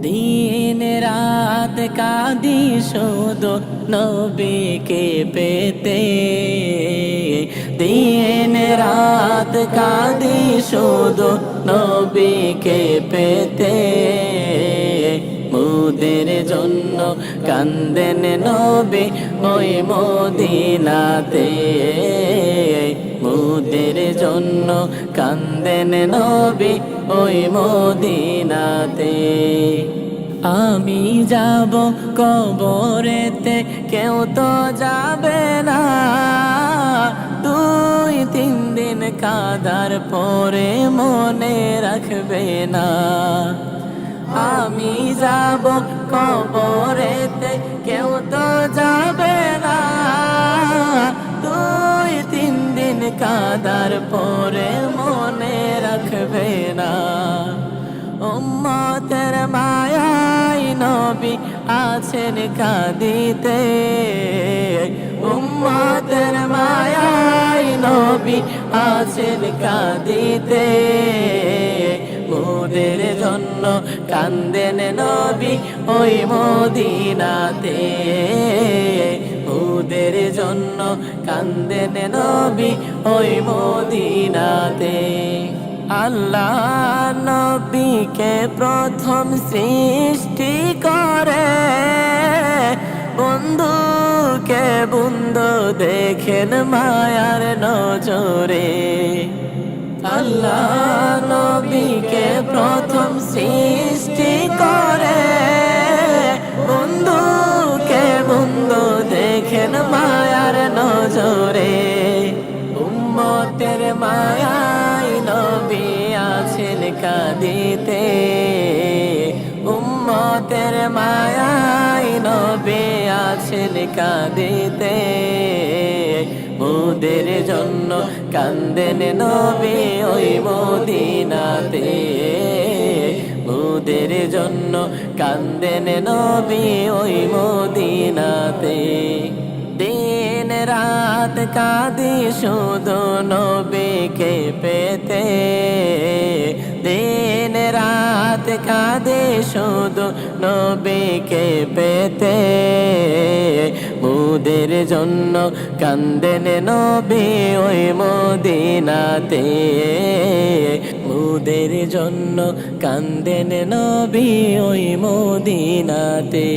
দিন রাত কাঁদি শুধু নবীকে পেতে, দিন রাত কাঁদি শুধু নবীকে পেতে। মোদের জন্য কান্দেন নবী ওই মদিনাতে, মোদের জন্য কান্দেন নবী ওই মদিনাতে। আমি যাব কবরেতে কেউ তো যাবে না, 2-3 দিন কাদার পরে মনে রাখবে না। আমি যাব কবরেতে কেউ তো যাবে না, 2-3 দিন কাদার পরে মনে রাখবে না। উম্মতের মায়ায় নবী আছেন কাঁদিতে, উম্মতের মায়ায় নবী আছেন কাঁদিতে। মোদের জন্য কান্দেন নবী ওই মদিনাতে, মোদের জন্য কান্দেন নবী ওই মদিনাতে। আল্লাহ নবীকে প্রথম সৃষ্টি করে, বন্ধুকে বন্ধু দেখেন মায়ার নজরে। আল্লাহ নবীকে প্রথম সৃষ্টি করে, বন্ধুকে বন্ধু দেখেন মায়ার নজরে। উম্মতের মায়ায় নবী আছেন কাঁদিতে, উম্মতের মায়ায় নবী আছেন কাঁদিতে। মোদের জন্য কান্দেন নবী ওই মদিনাতে, মোদের জন্য কান্দেন নবী ওই মদিনাতে। দিন রাত কাঁদি শুধু নবীকে পেতে, দিন রাত কাঁদি শুধু নবীকে পেতে। মোদের জন্য কান্দেন নবী ওই মদিনাতে, মোদের জন্য কান্দেন নবী ওই মদিনাতে।